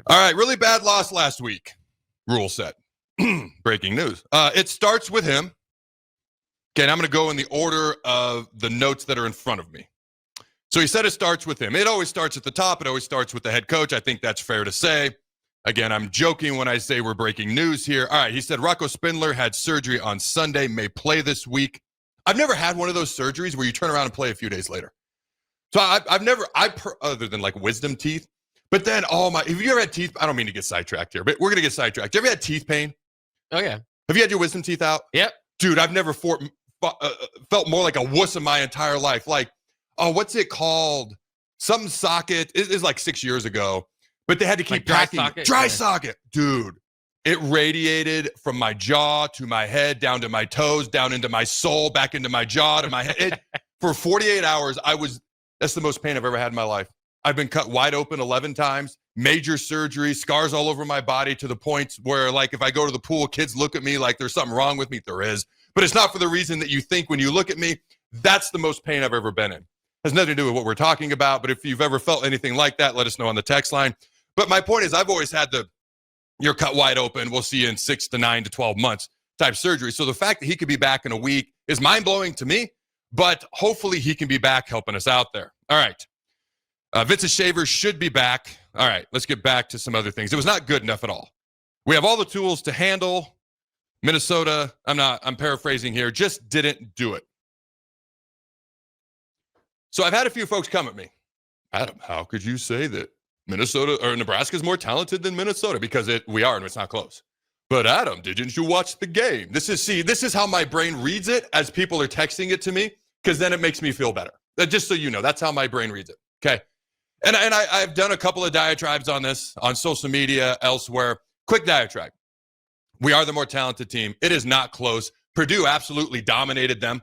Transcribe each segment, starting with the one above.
whatever. All right, really bad loss last week, Rhule said. Breaking news. It starts with him. Okay, and I'm going to go in the order of the notes that are in front of me. So he said it starts with him. It always starts at the top. It always starts with the head coach. I think that's fair to say. Again, I'm joking when I say we're breaking news here. All right, he said Rocco Spindler had surgery on Sunday, may play this week. I've never had one of those surgeries where you turn around and play a few days later. So I've never, other than like wisdom teeth, but then have you ever had teeth? I don't mean to get sidetracked here, but we're going to get sidetracked. You ever had teeth pain? Oh, yeah. Have you had your wisdom teeth out? Yep. Dude, I've never felt more like a wuss in my entire life. Like, what's it called? Some socket. It was like 6 years ago, but they had to keep like packing. Dry socket. Dude, it radiated from my jaw to my head, down to my toes, down into my soul, back into my jaw to my head. For 48 hours, that's the most pain I've ever had in my life. I've been cut wide open 11 times, major surgery, scars all over my body to the point where, like, if I go to the pool, kids look at me like there's something wrong with me. There is. But it's not for the reason that you think when you look at me. That's the most pain I've ever been in. Has nothing to do with what we're talking about, but if you've ever felt anything like that, let us know on the text line. But my point is, I've always had you're cut wide open, we'll see you in 6 to 9 to 12 months type surgery. So the fact that he could be back in a week is mind-blowing to me, but hopefully he can be back helping us out there. All right. Vincent Shaver should be back. All right, let's get back to some other things. It was not good enough at all. We have all the tools to handle Minnesota. I'm paraphrasing here, just didn't do it. So I've had a few folks come at me. Adam, how could you say that Minnesota or Nebraska is more talented than Minnesota? Because we are, and it's not close. But Adam, didn't you watch the game? This is how my brain reads it as people are texting it to me, because then it makes me feel better. Just so you know, that's how my brain reads it. Okay. And I've done a couple of diatribes on this on social media, elsewhere. Quick diatribe. We are the more talented team. It is not close. Purdue absolutely dominated them.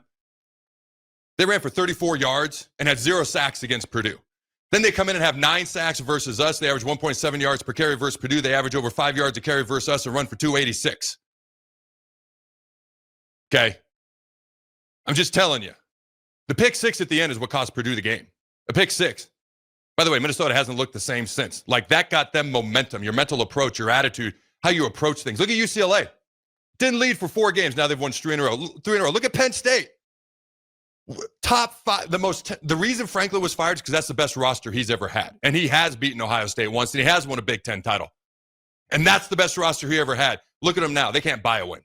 They ran for 34 yards and had 0 sacks against Purdue. Then they come in and have 9 sacks versus us. They average 1.7 yards per carry versus Purdue. They average over 5 yards a carry versus us and run for 286. Okay. I'm just telling you. The pick 6 at the end is what cost Purdue the game. A pick 6. By the way, Minnesota hasn't looked the same since. Like, that got them momentum, your mental approach, your attitude, how you approach things. Look at UCLA. Didn't lead for 4 games. Now they've won 3 in a row. Look at Penn State. Top 5. The reason Franklin was fired is because that's the best roster he's ever had. And he has beaten Ohio State once, and he has won a Big Ten title. And that's the best roster he ever had. Look at them now. They can't buy a win.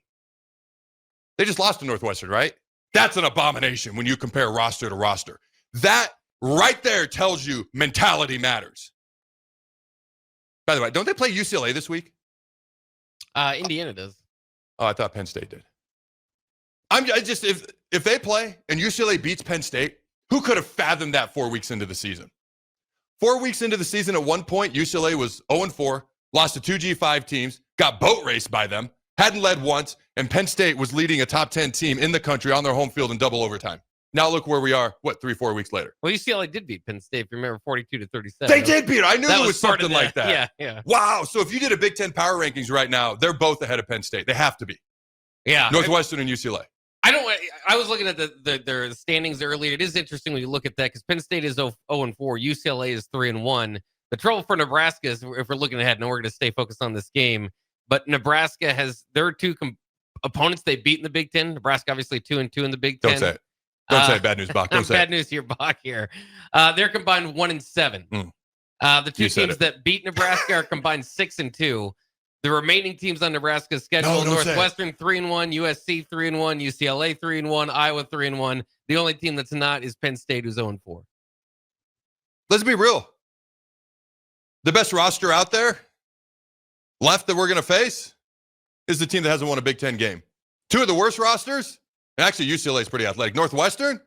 They just lost to Northwestern, right? That's an abomination when you compare roster to roster. That right there tells you mentality matters. By the way, don't they play UCLA this week? Indiana does. Oh, I thought Penn State did. If they play and UCLA beats Penn State, who could have fathomed that 4 weeks into the season? 4 weeks into the season, at one point, UCLA was 0-4, lost to 2 G5 teams, got boat raced by them, hadn't led once, and Penn State was leading a top 10 team in the country on their home field in double overtime. Now look where we are, 3-4 weeks later. Well, UCLA did beat Penn State, if you remember, 42-37. They did beat it. I knew there was something like that. Yeah. Wow. So if you did a Big Ten power rankings right now, they're both ahead of Penn State. They have to be. Yeah. Northwestern and UCLA. I was looking at their standings earlier. It is interesting when you look at that, because Penn State is 0-4, UCLA is 3-1. The trouble for Nebraska is, if we're looking ahead, and we're going to stay focused on this game, but Nebraska has their 2 opponents they beat in the Big Ten. Nebraska obviously 2-2 in the Big Ten. Don't say it. Don't say it. Bad news, Bach. Don't say bad news here, Bach. Here, they're combined 1-7. The 2 teams that beat Nebraska are combined 6-2. The remaining teams on Nebraska's schedule: Northwestern 3-1, USC 3-1, UCLA 3-1, Iowa 3-1. The only team that's not is Penn State, who's 0-4. Let's be real. The best roster out there left that we're going to face is the team that hasn't won a Big Ten game. 2 of the worst rosters, and actually UCLA is pretty athletic. Northwestern,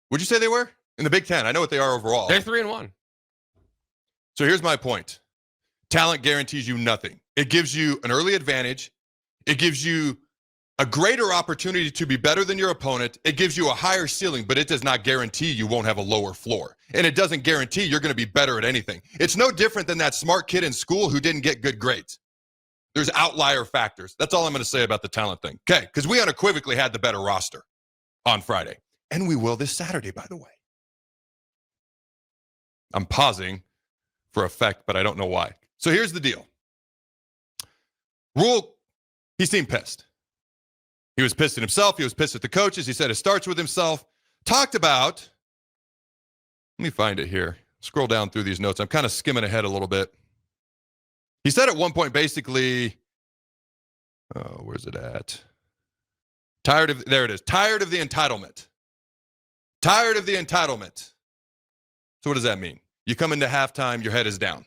would you say they were? In the Big Ten. I know what they are overall. They're 3-1. So here's my point. Talent guarantees you nothing. It gives you an early advantage. It gives you a greater opportunity to be better than your opponent. It gives you a higher ceiling, but it does not guarantee you won't have a lower floor. And it doesn't guarantee you're going to be better at anything. It's no different than that smart kid in school who didn't get good grades. There's outlier factors. That's all I'm going to say about the talent thing. Okay, because we unequivocally had the better roster on Friday. And we will this Saturday, by the way. I'm pausing for effect, but I don't know why. So here's the deal. Rhule, he seemed pissed. He was pissed at himself. He was pissed at the coaches. He said it starts with himself. Talked about, let me find it here. Scroll down through these notes. I'm kind of skimming ahead a little bit. He said at one point, basically, where's it at? There it is. Tired of the entitlement. Tired of the entitlement. So what does that mean? You come into halftime, your head is down.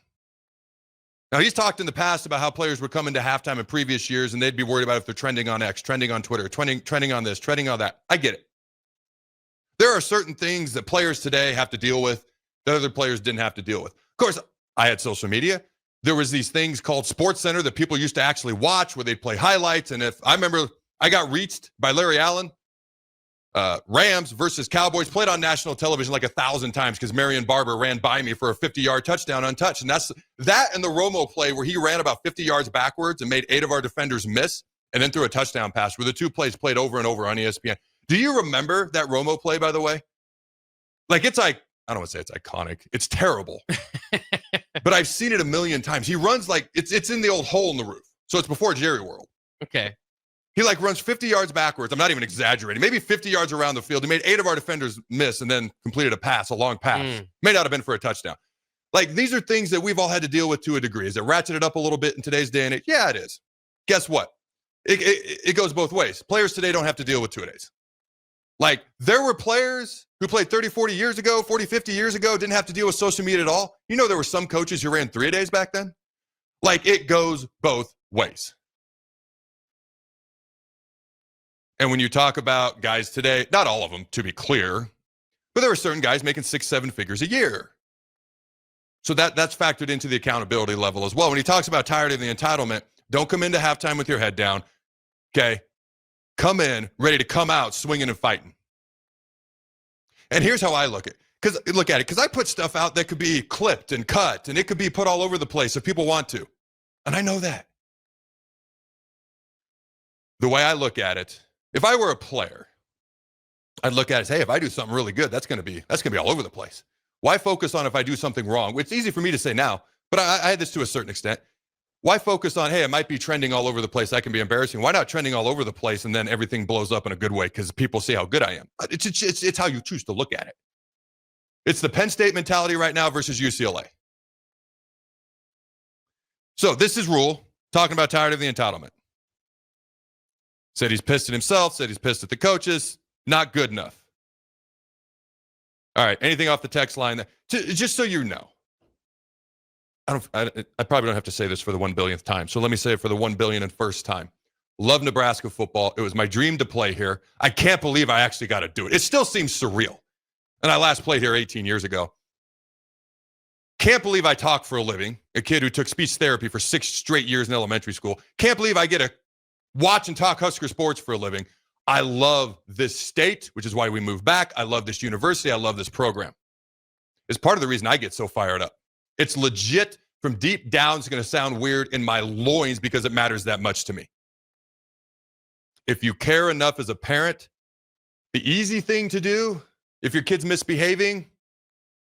Now, he's talked in the past about how players would come into halftime in previous years and they'd be worried about if they're trending on X, trending on Twitter, trending on this, trending on that. I get it. There are certain things that players today have to deal with that other players didn't have to deal with. Of course, I had social media. There was these things called Sports Center that people used to actually watch where they'd play highlights. And if I remember, I got reached by Larry Allen. Rams versus Cowboys played on national television like 1,000 times because Marion Barber ran by me for a 50-yard touchdown untouched. And that's that and the Romo play where he ran about 50 yards backwards and made 8 of our defenders miss and then threw a touchdown pass were the 2 plays played over and over on ESPN. Do you remember that Romo play, by the way? Like, it's like, I don't want to say it's iconic. It's terrible. But I've seen it a million times. He runs like, it's in the old hole in the roof. So it's before Jerry World. Okay. He like runs 50 yards backwards. I'm not even exaggerating. Maybe 50 yards around the field. He made 8 of our defenders miss and then completed a long pass. May not have been for a touchdown. Like, these are things that we've all had to deal with to a degree. Is it ratcheted up a little bit in today's day and age? Yeah, it is. Guess what? It goes both ways. Players today don't have to deal with two-a-days. Like, there were players who played 30, 40 years ago, 40, 50 years ago, didn't have to deal with social media at all. You know, there were some coaches who ran 3-a-days back then. Like, it goes both ways. And when you talk about guys today, not all of them, to be clear, but there are certain guys making 6-7 figures a year. So that's factored into the accountability level as well. When he talks about tired of the entitlement, don't come into halftime with your head down, okay? Come in ready to come out swinging and fighting. And here's how I look at it. Because I put stuff out that could be clipped and cut, and it could be put all over the place if people want to. And I know that. The way I look at it, if I were a player, I'd look at it as, hey, if I do something really good, that's gonna be all over the place. Why focus on if I do something wrong? It's easy for me to say now, but I had this to a certain extent. Why focus on, hey, it might be trending all over the place, that can be embarrassing. Why not trending all over the place and then everything blows up in a good way because people see how good I am? It's how you choose to look at it. It's the Penn State mentality right now versus UCLA. So this is Rhule talking about tired of the entitlement. Said he's pissed at himself, said he's pissed at the coaches. Not good enough. All right, anything off the text line? Just so you know. I probably don't have to say this for the 1 billionth time, so let me say it for the 1 billionth time. Love Nebraska football. It was my dream to play here. I can't believe I actually got to do it. It still seems surreal. And I last played here 18 years ago. Can't believe I talk for a living. A kid who took speech therapy for 6 straight years in elementary school. Can't believe I get to watch and talk Husker sports for a living. I love this state, which is why we moved back. I love this university. I love this program. It's part of the reason I get so fired up. It's legit from deep down. It's going to sound weird in my loins because it matters that much to me. If you care enough as a parent, the easy thing to do, if your kid's misbehaving,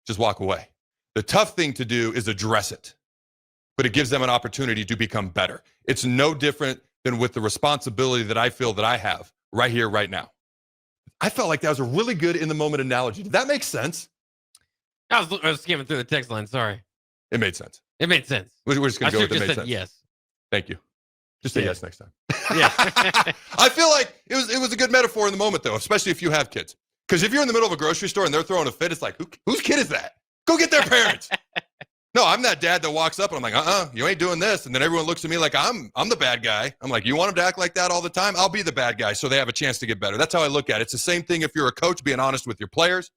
just walk away. The tough thing to do is address it, but it gives them an opportunity to become better. It's no different than with the responsibility that I feel that I have right here, right now. I felt like that was a really good in the moment analogy. Did that make sense? I was skimming through the text line. Sorry. It made sense. It made sense. We're just going to go with it made sense. Yes. Thank you. Just say yes next time. Yeah. I feel like it was a good metaphor in the moment, though, especially if you have kids. Because if you're in the middle of a grocery store and they're throwing a fit, it's like, whose kid is that? Go get their parents. No, I'm that dad that walks up and I'm like, you ain't doing this. And then everyone looks at me like I'm the bad guy. I'm like, you want them to act like that all the time? I'll be the bad guy so they have a chance to get better. That's how I look at it. It's the same thing if you're a coach being honest with your players.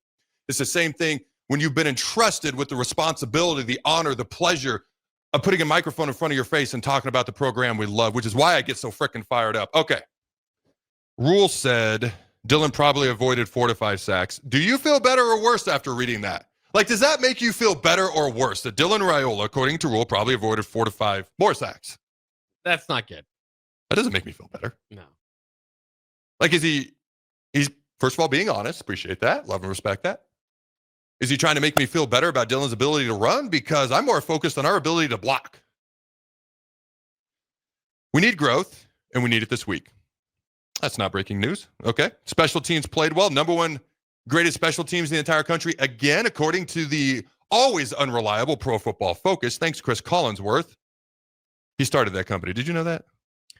It's the same thing when you've been entrusted with the responsibility, the honor, the pleasure of putting a microphone in front of your face and talking about the program we love, which is why I get so freaking fired up. Okay. Rhule said Dylan probably avoided 4 to 5 sacks. Do you feel better or worse after reading that? Like, does that make you feel better or worse that Dylan Rhule, according to Rhule, probably avoided 4 to 5 more sacks? That's not good. That doesn't make me feel better. No. Like, he's first of all being honest. Appreciate that. Love and respect that. Is he trying to make me feel better about Dylan's ability to run? Because I'm more focused on our ability to block. We need growth, and we need it this week. That's not breaking news. Okay. Special teams played well. Number one greatest special teams in the entire country. Again, according to the always unreliable Pro Football Focus. Thanks, Chris Collinsworth. He started that company. Did you know that?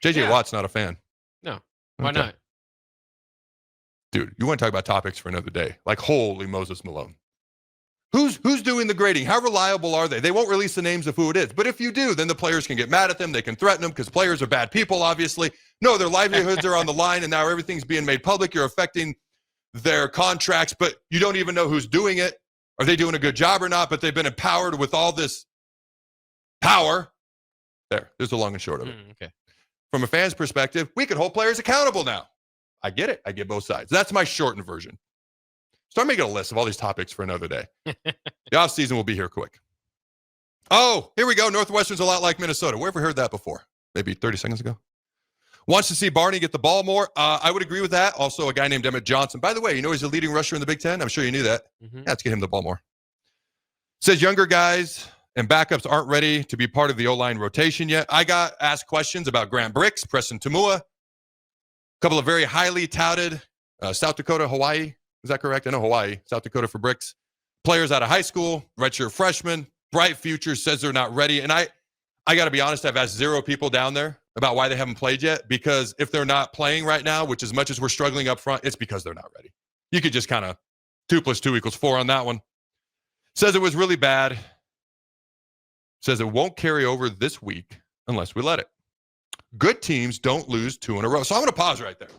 J.J. Watt's not a fan. No. Why not? Dude, you want to talk about topics for another day. Like, holy Moses Malone. Who's doing the grading? How reliable are they? They won't release the names of who it is. But if you do, then the players can get mad at them. They can threaten them because players are bad people, obviously. No, their livelihoods are on the line, and now everything's being made public. You're affecting their contracts, but you don't even know who's doing it. Are they doing a good job or not? But they've been empowered with all this power. There's the long and short of it. Okay. From a fan's perspective, we can hold players accountable now. I get it. I get both sides. That's my shortened version. Start making a list of all these topics for another day. The offseason will be here quick. Oh, here we go. Northwestern's a lot like Minnesota. Where have we heard that before? Maybe 30 seconds ago. Wants to see Barney get the ball more. I would agree with that. Also, a guy named Emmett Johnson. By the way, you know he's the leading rusher in the Big Ten? I'm sure you knew that. Yeah, let's get him the ball more. Says younger guys and backups aren't ready to be part of the O-line rotation yet. I got asked questions about Grant Bricks, Preston Tamua, a couple of very highly touted South Dakota, Hawaii. Is that correct? I know Hawaii, South Dakota for Bricks. Players out of high school, redshirt freshmen, bright future, says they're not ready. And I got to be honest, I've asked 0 people down there about why they haven't played yet, because if they're not playing right now, which as much as we're struggling up front, it's because they're not ready. You could just kind of 2 + 2 = 4 on that one. Says it was really bad. Says it won't carry over this week unless we let it. Good teams don't lose 2 in a row. So I'm going to pause right there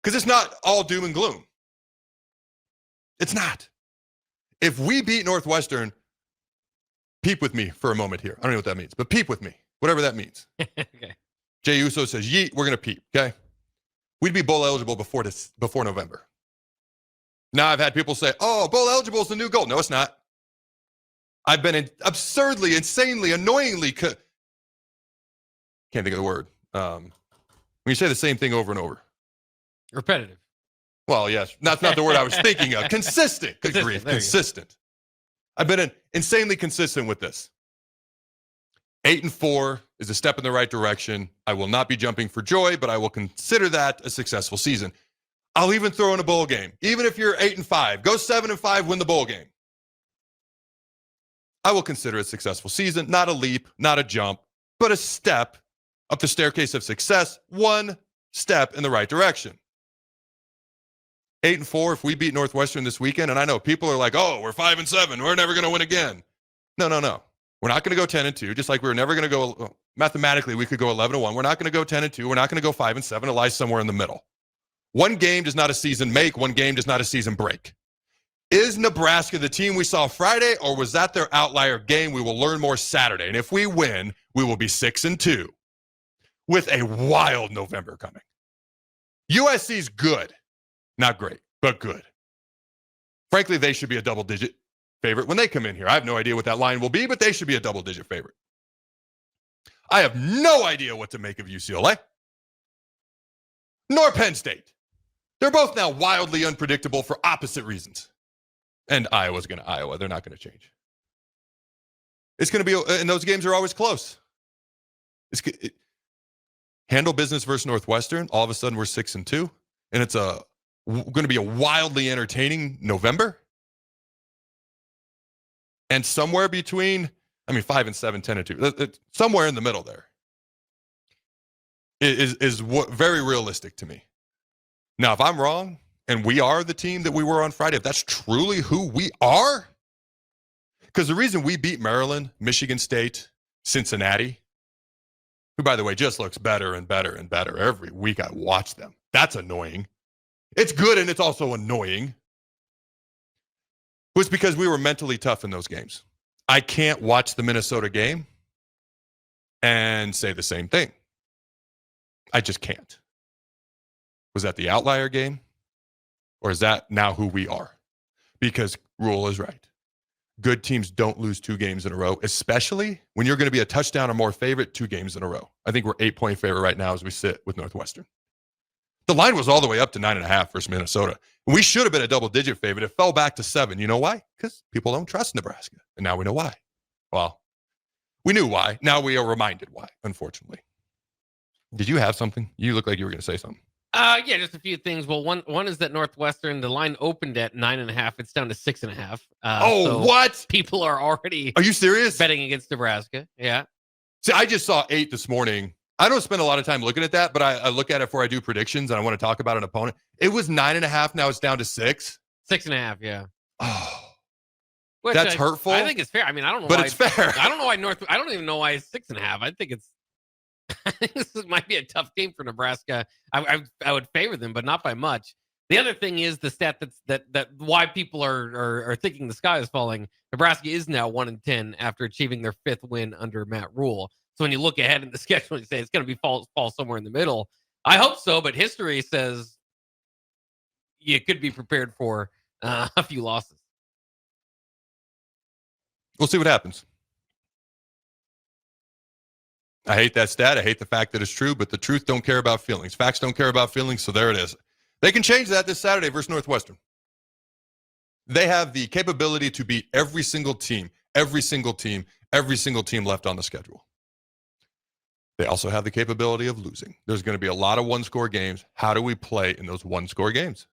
because it's not all doom and gloom. It's not. If we beat Northwestern, peep with me for a moment here. I don't know what that means, but peep with me, whatever that means. Okay. Jay Uso says, yeet, we're going to peep, okay? We'd be bowl eligible before November. Now I've had people say, oh, bowl eligible is the new goal. No, it's not. I've been absurdly, insanely, annoyingly, can't think of the word. When you say the same thing over and over. Repetitive. Well, yes, that's not the word I was thinking of. Consistent. Good grief, consistent. I've been insanely consistent with this. 8-4 is a step in the right direction. I will not be jumping for joy, but I will consider that a successful season. I'll even throw in a bowl game. Even if you're 8-5, go 7-5, win the bowl game. I will consider it a successful season, not a leap, not a jump, but a step up the staircase of success, one step in the right direction. 8-4, if we beat Northwestern this weekend, and I know people are like, oh, we're 5-7, we're never going to win again. No. We're not going to go 10-2, just like we were never going to go, mathematically, we could go 11-1. We're not going to go 10-2. We're not going to go 5-7. It lies somewhere in the middle. One game does not a season make. One game does not a season break. Is Nebraska the team we saw Friday, or was that their outlier game? We will learn more Saturday. And if we win, we will be 6-2 with a wild November coming. USC's good. Not great, but good. Frankly, they should be a double-digit favorite when they come in here. I have no idea what that line will be, but they should be a double-digit favorite. I have no idea what to make of UCLA, nor Penn State. They're both now wildly unpredictable for opposite reasons. And Iowa's going to Iowa. They're not going to change. It's going to be, and those games are always close. Handle business versus Northwestern. All of a sudden, we're 6-2, and it's going to be a wildly entertaining November. And somewhere between, 5-7, 10-2, somewhere in the middle there is what very realistic to me. Now, if I'm wrong and we are the team that we were on Friday, if that's truly who we are, because the reason we beat Maryland, Michigan State, Cincinnati, who, by the way, just looks better and better and better every week I watch them. That's annoying. It's good and it's also annoying. Was because we were mentally tough in those games. I can't watch the Minnesota game and say the same thing. I just can't. Was that the outlier game? Or is that now who we are? Because Rhule is right. Good teams don't lose 2 games in a row, especially when you're going to be a touchdown or more favorite 2 games in a row. I think we're 8-point favorite right now as we sit with Northwestern. The line was all the way up to 9.5 versus Minnesota. We should have been a double-digit favorite. It fell back to 7. You know why? Because people don't trust Nebraska. And now we know why. Well, we knew why. Now we are reminded why, unfortunately. Did you have something? You look like you were going to say something. Yeah, just a few things. Well, one is that Northwestern, the line opened at 9.5. It's down to 6.5. So What? people are already Are you serious? betting against Nebraska. Yeah. See, I just saw 8 this morning. I don't spend a lot of time looking at that, but I look at it before I do predictions and I want to talk about an opponent. It was 9.5. Now it's down to 6. 6.5. Yeah. Oh, Which that's hurtful. I think it's fair. I mean, I don't know, but why it's fair. I don't know why I don't even know why it's 6.5. I think it's. I think this might be a tough game for Nebraska. I would favor them, but not by much. The other thing is the stat that why people are thinking the sky is falling. Nebraska is now 1-10 after achieving their 5th win under Matt Rhule. So when you look ahead in the schedule, you say it's going to be fall somewhere in the middle. I hope so, but history says you could be prepared for a few losses. We'll see what happens. I hate that stat. I hate the fact that it's true, but the truth don't care about feelings. Facts don't care about feelings, so there it is. They can change that this Saturday versus Northwestern. They have the capability to beat every single team left on the schedule. They also have the capability of losing. There's going to be a lot of one-score games. How do we play in those one-score games?